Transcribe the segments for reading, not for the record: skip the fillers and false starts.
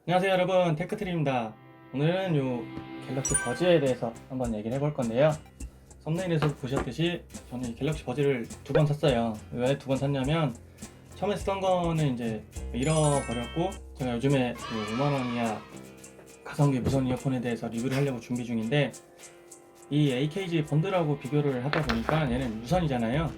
안녕하세요 여러분, 테크트리입니다. 오늘은 갤럭시 버즈에 대해서 한번 얘기를 해볼 건데요. 썸네일에서 보셨듯이 저는 이 갤럭시 버즈를 두 번 샀어요. 왜 두 번 샀냐면 처음에 쓰던 거는 이제 잃어버렸고, 제가 요즘에 5만원 이하 가성비 무선 이어폰에 대해서 리뷰를 하려고 준비 중인데, 이 AKG 번들하고 비교를 하다 보니까 얘는 무선이잖아요.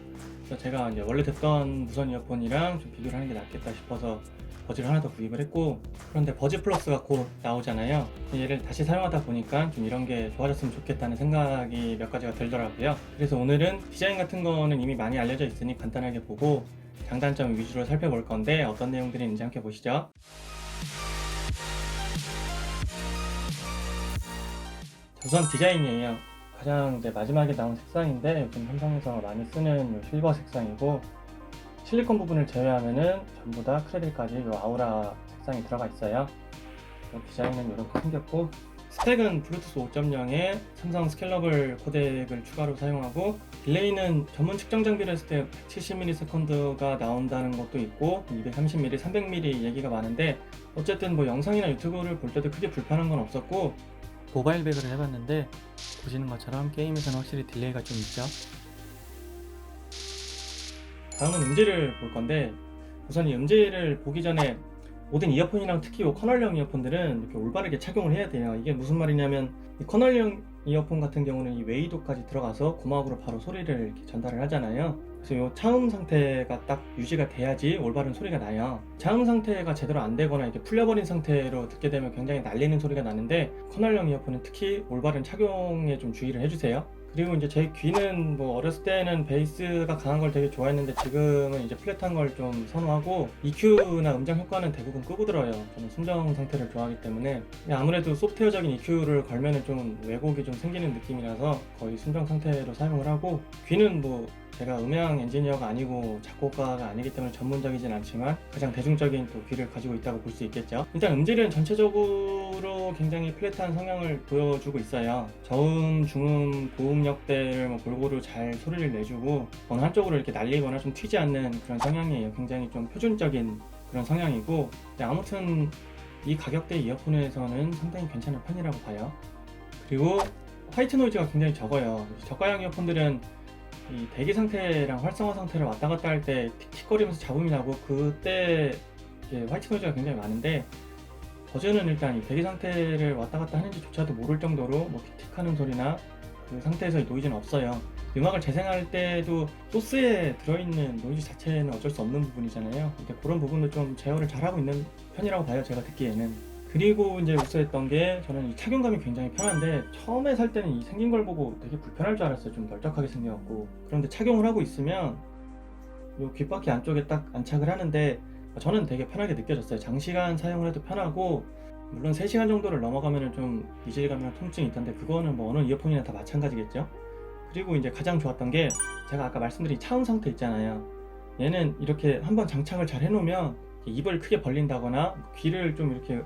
그래서 제가 이제 원래 듣던 무선 이어폰이랑 좀 비교를 하는 게 낫겠다 싶어서 버즈를 하나 더 구입을 했고, 그런데 버즈 플러스가 곧 나오잖아요. 얘를 다시 사용하다 보니까 좀 이런 게 좋아졌으면 좋겠다는 생각이 몇 가지가 들더라고요. 그래서 오늘은 디자인 같은 거는 이미 많이 알려져 있으니 간단하게 보고 장단점 위주로 살펴볼 건데, 어떤 내용들이 있는지 함께 보시죠. 우선 디자인이에요. 가장 마지막에 나온 색상인데, 요즘 삼성에서 많이 쓰는 실버 색상이고, 실리콘 부분을 제외하면은 전부 다 크레들까지 아우라 색상이 들어가 있어요. 디자인은 이렇게 생겼고, 스펙은 블루투스 5.0에 삼성 스케일러블 코덱을 추가로 사용하고, 딜레이는 전문 측정 장비를 했을 때 170ms/s가 나온다는 것도 있고 230ms, 300ms 얘기가 많은데, 어쨌든 영상이나 유튜브를 볼 때도 크게 불편한 건 없었고, 모바일 배그를 해봤는데 보시는 것처럼 게임에서는 확실히 딜레이가 좀 있죠. 다음은 음질을 볼 건데, 우선 이 음질을 보기 전에 모든 이어폰이랑 특히 이 커널형 이어폰들은 이렇게 올바르게 착용을 해야 돼요. 이게 무슨 말이냐면, 이 커널형 이어폰 같은 경우는 이 웨이도까지 들어가서 고막으로 바로 소리를 이렇게 전달을 하잖아요. 그래서 이 차음 상태가 딱 유지가 돼야지 올바른 소리가 나요. 차음 상태가 제대로 안 되거나 이렇게 풀려버린 상태로 듣게 되면 굉장히 날리는 소리가 나는데, 커널형 이어폰은 특히 올바른 착용에 좀 주의를 해주세요. 그리고 이제 제 귀는 어렸을 때는 베이스가 강한 걸 되게 좋아했는데, 지금은 이제 플랫한 걸 좀 선호하고, EQ나 음정 효과는 대부분 끄고 들어요. 저는 순정 상태를 좋아하기 때문에. 아무래도 소프트웨어적인 EQ를 걸면은 좀 왜곡이 좀 생기는 느낌이라서 거의 순정 상태로 사용을 하고, 귀는 제가 음향 엔지니어가 아니고 작곡가가 아니기 때문에 전문적이진 않지만 가장 대중적인 또 귀를 가지고 있다고 볼 수 있겠죠. 일단 음질은 전체적으로 굉장히 플랫한 성향을 보여주고 있어요. 저음, 중음, 고음역대를 골고루 잘 소리를 내주고, 어느 한쪽으로 이렇게 날리거나 좀 튀지 않는 그런 성향이에요. 굉장히 좀 표준적인 그런 성향이고, 아무튼 이 가격대 이어폰에서는 상당히 괜찮은 편이라고 봐요. 그리고 화이트 노이즈가 굉장히 적어요. 저가형 이어폰들은 이 대기 상태랑 활성화 상태를 왔다 갔다 할 때 틱틱거리면서 잡음이 나고, 그때 화이트 노이즈가 굉장히 많은데, 버즈는 일단 이 대기 상태를 왔다 갔다 하는지조차도 모를 정도로 틱틱하는 소리나 그 상태에서의 노이즈는 없어요. 음악을 재생할 때도 소스에 들어있는 노이즈 자체는 어쩔 수 없는 부분이잖아요. 근데 그런 부분도 좀 제어를 잘하고 있는 편이라고 봐요, 제가 듣기에는. 그리고 이제 우수했던 게, 저는 이 착용감이 굉장히 편한데, 처음에 살 때는 이 생긴 걸 보고 되게 불편할 줄 알았어요. 좀 널쩍하게 생겨갖고. 그런데 착용을 하고 있으면 요 귓바퀴 안쪽에 딱 안착을 하는데 저는 되게 편하게 느껴졌어요. 장시간 사용을 해도 편하고, 물론 3시간 정도를 넘어가면 좀 이질감이나 통증이 있던데, 그거는 어느 이어폰이나 다 마찬가지겠죠. 그리고 이제 가장 좋았던 게, 제가 아까 말씀드린 차음 상태 있잖아요. 얘는 이렇게 한번 장착을 잘 해놓으면 입을 크게 벌린다거나 귀를 좀 이렇게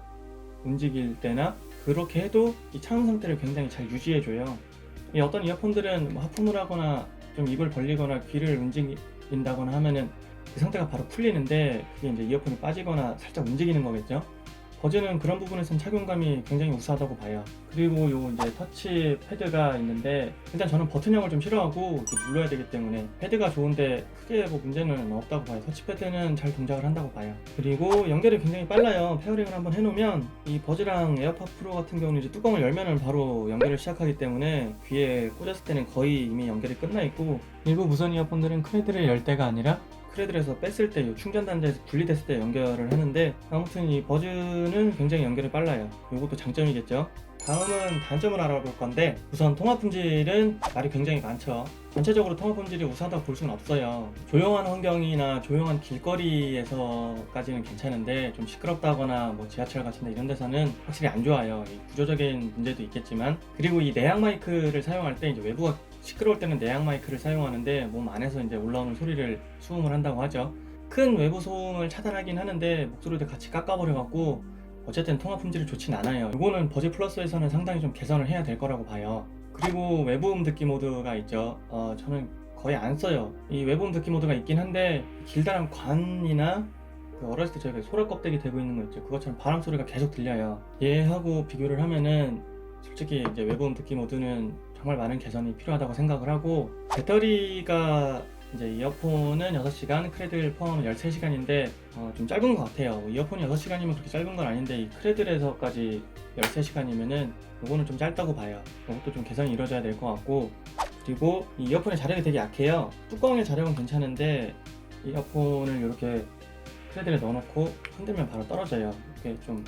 움직일 때나 그렇게 해도 이 차음 상태를 굉장히 잘 유지해줘요. 어떤 이어폰들은 하품을 하거나 좀 입을 벌리거나 귀를 움직인다거나 하면은 그 상태가 바로 풀리는데, 그게 이제 이어폰이 빠지거나 살짝 움직이는 거겠죠. 버즈는 그런 부분에선 착용감이 굉장히 우수하다고 봐요. 그리고 요 이제 터치 패드가 있는데, 일단 저는 버튼형을 좀 싫어하고 이렇게 눌러야 되기 때문에 패드가 좋은데 크게 문제는 없다고 봐요. 터치 패드는 잘 동작을 한다고 봐요. 그리고 연결이 굉장히 빨라요. 페어링을 한번 해놓으면 이 버즈랑 에어팟 프로 같은 경우는 이제 뚜껑을 열면은 바로 연결을 시작하기 때문에 귀에 꽂았을 때는 거의 이미 연결이 끝나 있고, 일부 무선 이어폰들은 크레드를 열 때가 아니라 크레들에서 뺐을 때 충전 단자에서 분리됐을 때 연결을 하는데, 아무튼 이 버즈는 굉장히 연결이 빨라요. 이것도 장점이겠죠. 다음은 단점을 알아볼 건데, 우선 통화 품질은 말이 굉장히 많죠. 전체적으로 통화 품질이 우수하다고 볼 수는 없어요. 조용한 환경이나 조용한 길거리에서까지는 괜찮은데, 좀 시끄럽다거나 지하철 같은 데 이런 데서는 확실히 안 좋아요. 이 구조적인 문제도 있겠지만, 그리고 이 내양 마이크를 사용할 때 이제 외부가 시끄러울 때는 내양 마이크를 사용하는데, 몸 안에서 이제 올라오는 소리를 수음을 한다고 하죠. 큰 외부 소음을 차단하긴 하는데 목소리도 같이 깎아버려갖고 어쨌든 통화 품질이 좋진 않아요. 이거는 버즈 플러스에서는 상당히 좀 개선을 해야 될 거라고 봐요. 그리고 외부음 듣기 모드가 있죠. 저는 거의 안 써요. 이 외부음 듣기 모드가 있긴 한데, 길다란 관이나 그 어렸을 때 저희가 소라 껍데기 대고 있는 거 있죠. 그것처럼 바람 소리가 계속 들려요. 얘하고 비교를 하면은 솔직히 이제 외부음 듣기 모드는 정말 많은 개선이 필요하다고 생각을 하고, 배터리가 이제 이어폰은 6시간, 크레들 포함하면 13시간인데 좀 짧은 것 같아요. 이어폰이 6시간이면 그렇게 짧은 건 아닌데 이 크레들에서까지 13시간이면은 이거는 좀 짧다고 봐요. 이것도 좀 개선이 이루어져야 될 것 같고, 그리고 이 이어폰의 자력이 되게 약해요. 뚜껑의 자력은 괜찮은데 이어폰을 이렇게 크레들에 넣어놓고 흔들면 바로 떨어져요. 이게 좀,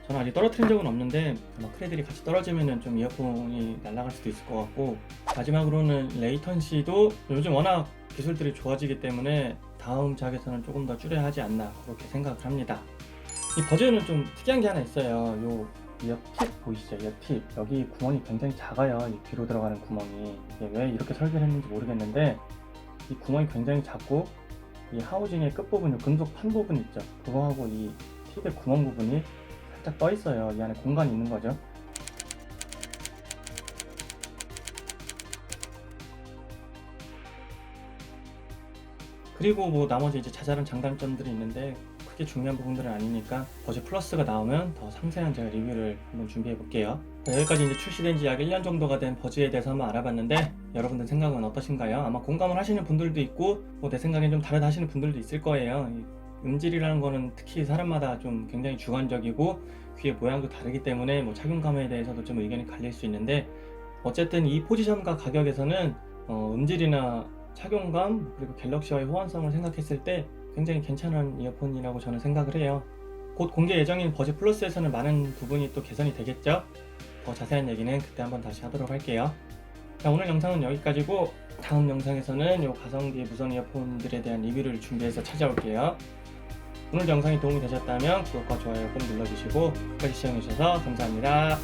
저는 아직 떨어뜨린 적은 없는데 아마 크레들이 같이 떨어지면은 좀 이어폰이 날아갈 수도 있을 것 같고, 마지막으로는 레이턴시도 요즘 워낙 기술들이 좋아지기 때문에 다음 작에서는 조금 더 줄여야 하지 않나 그렇게 생각을 합니다. 이 버즈는 좀 특이한 게 하나 있어요. 요 이어팁 보이시죠? 이어팁 여기 구멍이 굉장히 작아요. 이 귀로 들어가는 구멍이. 이게 왜 이렇게 설계를 했는지 모르겠는데 이 구멍이 굉장히 작고, 이 하우징의 끝부분, 요 금속 판 부분 있죠? 그거하고 이 팁의 구멍 부분이 살짝 떠 있어요. 이 안에 공간이 있는 거죠. 그리고 뭐 나머지 이제 자잘한 장단점들이 있는데 크게 중요한 부분들은 아니니까 버즈 플러스가 나오면 더 상세한 제가 리뷰를 한번 준비해 볼게요. 여기까지 이제 출시된 지 약 1년 정도가 된 버즈에 대해서 한번 알아봤는데 여러분들 생각은 어떠신가요? 아마 공감을 하시는 분들도 있고 뭐 내 생각엔 좀 다르다 하시는 분들도 있을 거예요. 이 음질이라는 거는 특히 사람마다 좀 굉장히 주관적이고 귀의 모양도 다르기 때문에 뭐 착용감에 대해서도 좀 의견이 갈릴 수 있는데, 어쨌든 이 포지션과 가격에서는 음질이나 착용감 그리고 갤럭시와의 호환성을 생각했을 때 굉장히 괜찮은 이어폰이라고 저는 생각을 해요. 곧 공개 예정인 버즈 플러스에서는 많은 부분이 또 개선이 되겠죠. 더 자세한 얘기는 그때 한번 다시 하도록 할게요. 자, 오늘 영상은 여기까지고 다음 영상에서는 이 가성비 무선 이어폰들에 대한 리뷰를 준비해서 찾아올게요. 오늘 영상이 도움이 되셨다면 구독과 좋아요 꼭 눌러주시고 끝까지 시청해주셔서 감사합니다.